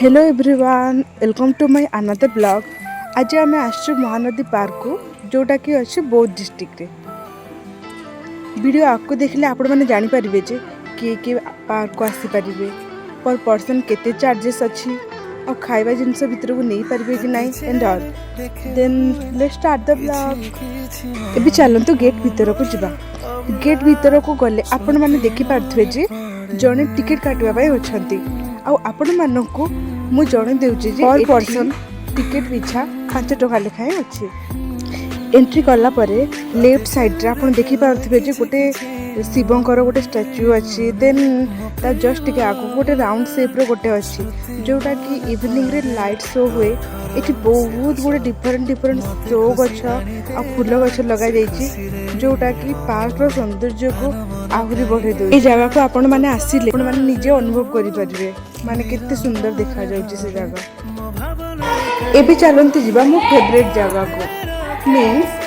Hello everyone, welcome to my another blog. आज आम आसु महानदी पार्क को जोटा कि अच्छे बौद्ध डिस्ट्रिक्ट रे। वीडियो आपको देखले आपण माने जानि परिबे जे किए पार्क को आसी परिबे, पर पर्सन केते चार्जेस अच्छी और खाइबा जिनस भितर को नहीं परिबे कि नहीं and all. Then let's start the blog. एबे चलंतु गेट भीतर को जिबा। गेट भीतर को गले आपण माने देखि पारथुए जे जने टिकट काटवा पाई होछंती। आउ आपण मानकु मु जणे देउची जे पर पर्सन टिकट पिछा 5 टका लेखाए अछि। एंट्री कला परे लेफ्ट साइड रे आपण देखि पारथबे जे गोटे शिवंकर गोटे स्टैच्यू अछि। देन ता जस्ट के आगु गोटे राउंड शेप रो गोटे अछि जोटा कि इवनिंग रे लाइट शो हुए। एठी बहुत गोटे डिफरेंट शो गछ आ फूल गछ लगा जाइछि जोटा कि पार्क रो सौंदर्य को आहुरी बढ़े दो। ए जगह को आपण माने आसीले आपण माने निजे अनुभव करि परिबे माने केते सुंदर देखा जाउछि से जगह। एबे चलंती जिबा मो फेवरेट जगह को मीन्स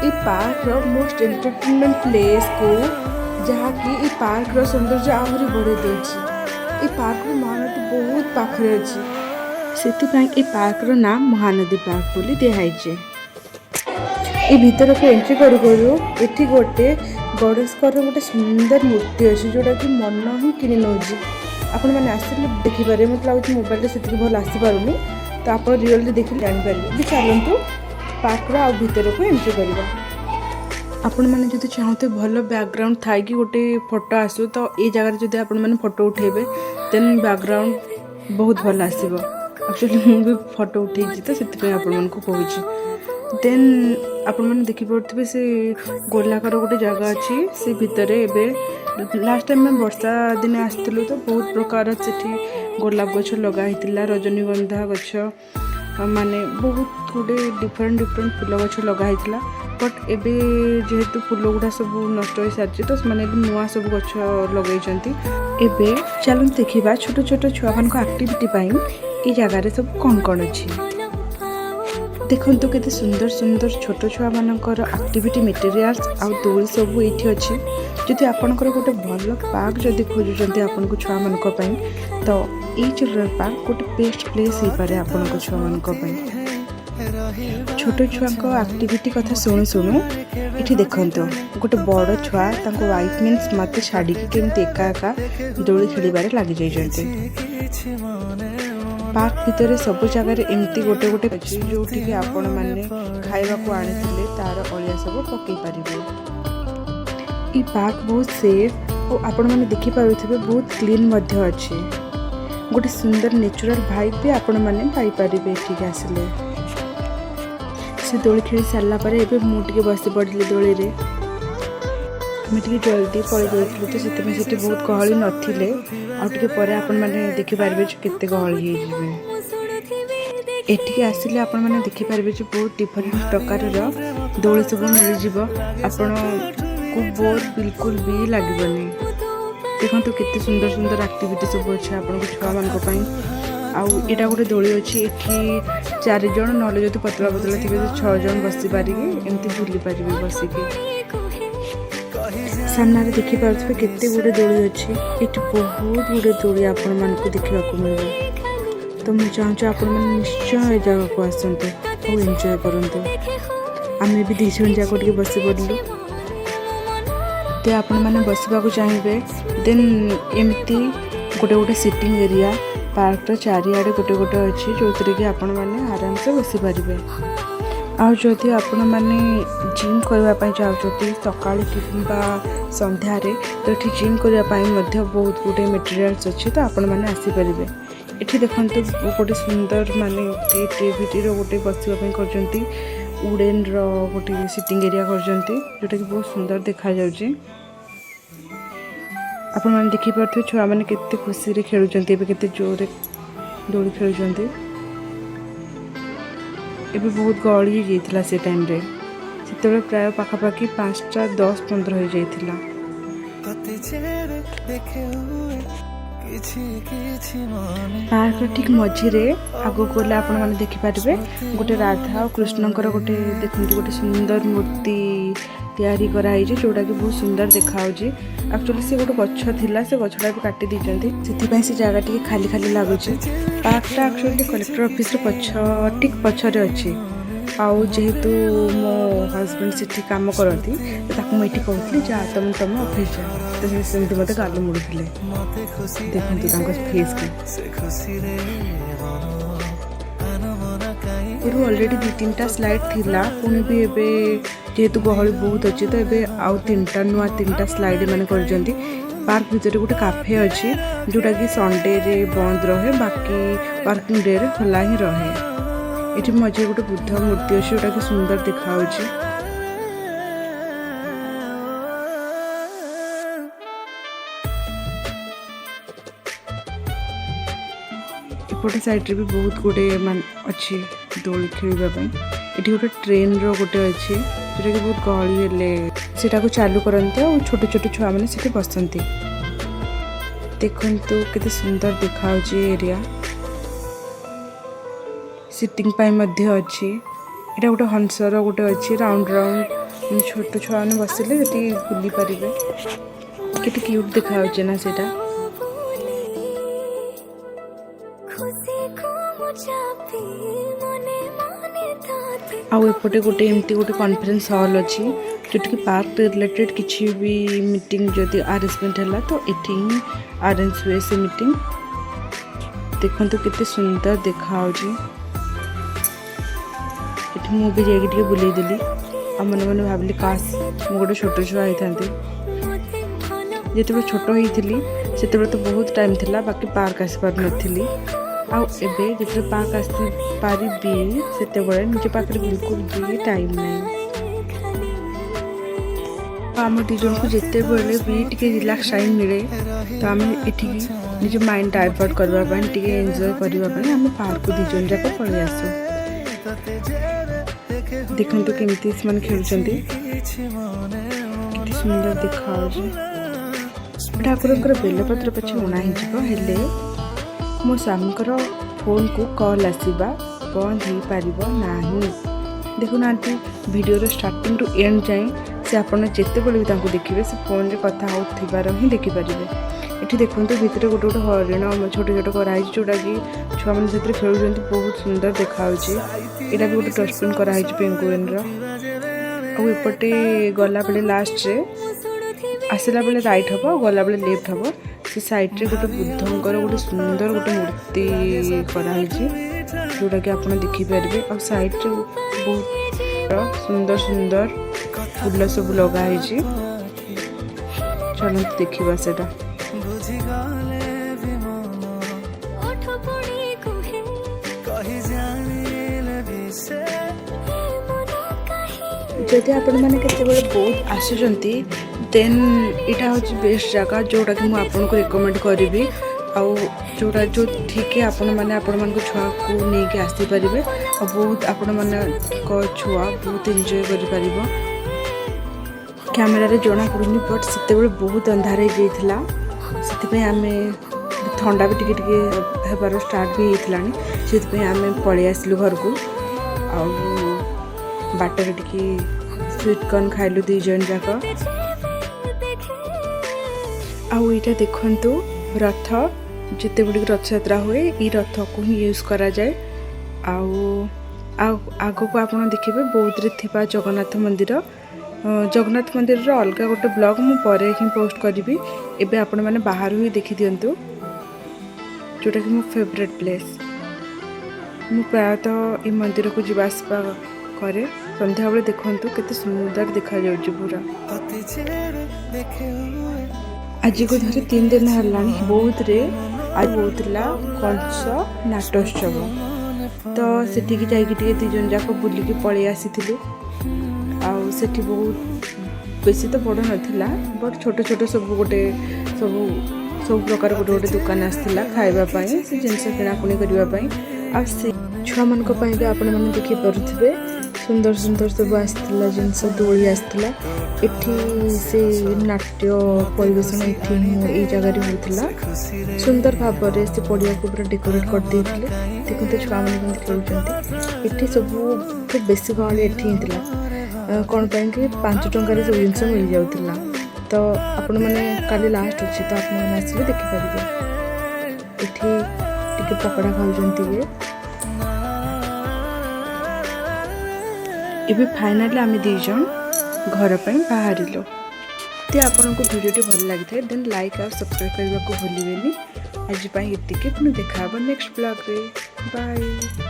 ई पार्क रो मोस्ट एंटरटेनमेंट प्लेस को जहाँ कि ई पार्क रो सौंदर्य आहुरी बढ़े देछि। ई पार्क रो महानदी बहुत पाखरे अछि, सेति पई ई पार्क रो नाम महानदी पार्क बोली दिहाइछे। ई भीतर को एंट्री करू करू एठी गोटे गणेशकर गोटे सुंदर मूर्ति अछि जोटा कि मन ही किनि नउछि। आपण माने आसिले देखि पारे, मतलब लागुछि मोबाइल रे सेति भल आसी पारुनी, तो आपण रियल रे देखि जानि पारिबे। भी चलंतु पार्क रो आ भीतर को एंट्री करबा। आपण माने जदि चाहते भल बैकग्राउंड थाई कि गोटे फोटो आसु, तो ए जगह रे जदि आपण माने फोटो उठेबे देन बैकग्राउंड बहुत भल आसीबो। एक्चुअली मु भी फोटो उठेछि तो सेति पे आपण मन को कहूछि। देन आपण माने देखि पड़थिबे से गोलाकार गोटे जगह अछि। से भीतर एबे लास्ट टाइम में वर्षा दिन आसथिलु तो बहुत प्रकार सेठी गोलाप गछ लगा हितिला, रजनीगंधा गछ माने बहुत गुडे डिफरेंट फूल गछ लगा हितिला। बट एबे जेहेतु फूल गुडा सब नष्ट हो सारछि तो माने नुआ सब गछ लगाइछंती। एबे चलन देखिबा छोट छोट छुआ मान को एक्टिविटी पाइन ई जगह रे सब कोन अछि। देखंतु केते सुंदर सुंदर छोट छुआ मानकर एक्टिविटी मटेरियल्स आ दोली सब एठी अछि। जदि आपनकर गोटे भल पार्क जदि खोजुचंती आपनको छुआ मानक पई तो ई चिल्ड्रन पार्क गोटे बेस्ट प्लेस ही पारे आपनको छुआ मानक पई। छोट छुआ को एक्टिविटी कथा सुनु सुनु एठी देखंतु गोटे बड़ छुआ तांको वाइफ मीन्स मते छाडी के केमते एका एका दोली खेलिबारे लागि जाइछंती। पार्क भीतर सब जगह एमती गोटे गोटे अछि जोठी के आपण माने खाइबा को आनिथिले तार अलिया सब पकई परिबे। ई पार्क बहुत सेफ और आपण माने देखि पारुथिबे बहुत क्लीन मध्य अछि। गोटे सुंदर नेचुरल वाइब भी आपण माने पाई परिबे ठीक आसिले। से दोली खेली सारला परे एबे मु टिके बसी पड़िले दोली रे। मैं टिके जल्दी पळि गइथिलु तो सेते में सेते बहुत गहली नथिले आ टिके परे आपण माने देखि पारबे जे केते गहली हे जिवे। एठी आसिले आपण माने देखि पारबे जे बहुत डिफरेंट प्रकार रो दोली सब मिल जिवो। आपण को बोर बिल्कुल भी लागबनी। देखंतु केते सुंदर सुंदर एक्टिविटी सब अछि आपण को छुआ मान को पई। आउ एटा गोटे दोली अछि, एठी 4 जण नले जति पतला पतला थिबे 6 जण बसी पारिगे एमती झुली पारिबे बसी के। सामने रे देखि पारथबे केते गुडे दोली अछि। एठी बहुत गुडे दोली आपण मान को देखिबा को मिलबे। तो मु चाहूँ आपण मन निश्चय ए जगह को आसंते और एंजॉय करंते। आमे भी 2 जण जाको टिके बसी पड़लु ते आपण माने बसबा को चाहिबे। देन एमती गोटे गोटे सिटिंग एरिया पार्क रो चारियाडे गोटे गोटे अछि जोतरे कि आपण माने आराम से बसी परिबे। आ जदि आपण माने जिम करबा पई चाहउछथि सकाळ किबा संध्या रे तो एठी जिम करबा पई मध्ये बहुत गुटे मटेरियल्स अछि तो आपण माने आसी परिबे। एठी देखंतु गोटे सुंदर माने क्रिएटिविटी रो गोटे बसिबा पई करजंती। वुडन रो गोटे सिटिंग एरिया करजंती जोटा कि बहुत सुंदर देखा जाउची। आपण माने देखि परथि छुआ माने केते खुशी रे खेलुचंती, एबे केते जोरे दोली खेलुचंती। एबे बहुत गहली जाइथिला से टाइम रे, सेतेबे प्राय पाखापाखी 5:10-15 हो जाइथिला। पार्क ठीक मझिरे आगो गले आपण माने देखि पारबे गोटे राधा और कृष्णकर गोटे देखंतु गोटे सुंदर मूर्ति तैयारी कराई जोटा कि बहुत सुंदर देखा एक्चुअली से गोटे गछ थिला से गछटा भी काटी देइछन्ती से जगह टी खाली खाली लगुच पार्कटा एक्चुअली कलेक्टर ऑफिस ठीक पछरे अच्छी आउ जेहेतु मो हजबैंड से काम करती मुझे कहती जा तुम ऑफिस जा तो सेमती मत गाल मुड़ुले देखते फेस के ऑलरेडी 2-3टा स्लाइड थिला पुणी भी एबे जेहेतु गहली बहुत अच्छी तो ये आउ 3टा स्लाइड मैंने कर पार्क भितर गोटे काफे अच्छी जोटा कि संडे रे बंद रहे बाकी वर्किंग डे रे खुला ही रहे। ये मझे गोटे बुद्ध मूर्ति अच्छी जोटा कि सुंदर देखा एपटे साइड भी बहुत गुटे मान अच्छी दोली खेलवाई ये गोटे ट्रेन रो गोटे अच्छी जोटा कि बहुत गहली हेले सेटा को चालू करते और छोटे छोटे छुआ मैंने से बसती देखु केते सुंदर देखा एरिया सिटिंग पाई मध्य अच्छी यहाँ गोटे हंसर गोटे अच्छी राउंड राउंड छोट छुआ मैंने बसिले बुली पारे केते क्यूट देखा ना सेटा आउ एपटे गोटे एमती गोटे कॉन्फ्रेंस हॉल अच्छी जोटी कि पार्क रिलेटेड किसी भी मीटिंग जदि अरेंजमेंट है तो ये अरेंज हुए से मीटिंग देखो केते सुंदर देखा मुझे जाइए बुले देली आ मन मन भाविली काश मु गोटे छोट छुआ होती जिते छोट होती से तो बहुत टाइम थिला बाकी पार्क आसी पार नी आउ एबे जिते पार्क आसी पारि से निज पाखे बिल्कुल भी टाइम नहीं आम दी जन को जिते भी टे रिलैक्स टाइम मिले तो आम ये निज माइंड डाइवर्ट करने एंजॉय करने आम पार्क को दी जन जाक पलि आसू देखो केमती से खेल सुंदर देखा ठाकुर बेलपत्र पछे उणा हेले मो स्वामी फोन को कॉल आसवा बंद हो पार ना देखुना वीडियो स्टार्टिंग रु एंड जाए से आपड़ जिते भी देखिए से फोन रे कथा होथिबार ही देखिपारे ये देखो भितर गोटे गोटे हरिण छोट छोट कराई जोटा कि छुआ मैंने से खेल बहुत सुंदर देखा यहाँ भी गोटे डस्टबिन कराई पेंगुइन रपटे गला बेले लास्ट रे आसला बेले राइट हम गला बेले लेफ्ट हम से साइड रे गोटे बुद्धंकर गोटे सुंदर गोटे मूर्ति कराई जोटा कि आप देखिपारे और साइड रे बहुत सुंदर सुंदर फूल सब लगाई चलते देखा से जदि आपण मैंने केतेबेले बहुत आसुचंती देन इटा हूँ बेस्ट जगह जोटा कि मुझे रिकमेंड करी आउ जोटा जो ठीक है आपण मैंने छुआ को लेकिन आसीपर और बहुत आपण मान छुआ बहुत एंजॉय कर कैमेरा जना पड़ूनी बट से बहुत अंधार से आम ठंडा भी टिके हेबार स्टार्ट भी होता से आम पलि आसलु घर को बाटर टिके स्वीट कॉर्न खाइलु दी जन जाक आईटा देखु रथ जिते गुड़ी रथ यात्रा हुए ये रथ को ही यूज करा जाए आग को आप देखिए बौद्ध रे जगन्नाथ मंदिर अलग गोटे ब्लॉग मुझे ही पोस्ट करी एबे आपण मैंने बाहर ही देखी दिंतु जोटा कि मो फेवरेट प्लेस मु प्रायतः ये मंदिर को जीवा आसपा करे संध्या बेले देखु केते सुंदर देखा जाउछि पूरा आज को धर 3 दिन है बौद्ध रे आज बहुतला कंस नाट्योत्सव तो सेठी जाइए दी जन जाक बुलिकी पलि आसी बहुत बेसी तो बड़ नाला बट छोट छोट सब गोटे सब प्रकार गोटे गोटे दुकान आसाला खावाई से जिनस किणाकुणी करने आ छुआ मान भी आपण मैंने देखी पारे सुंदर सुंदर सब आसाला जिनस दोली आसाला एठी से नाट्य परिवेशन ये जगह होता सुंदर भाव से पड़िया को पूरा डेकोरेट कर देखते छुआ मैंने खेलुँच ये सब बेसी गहली एठी होता कौन पाई कि 5 टंकार सब जिन मिल जाऊला। तो आपण मैंने काली लास्ट अच्छी तो आपने आसिले देखिपारे। ये पकड़ा खाऊँ ये फाइनाली आम दीज घर पर बाहर तो आपन को वीडियो भल लगी था देन लाइक और सब्सक्राइब करने को भूलिए। आज ये पुणी देखा नेक्स्ट ब्लॉग रे। बाय।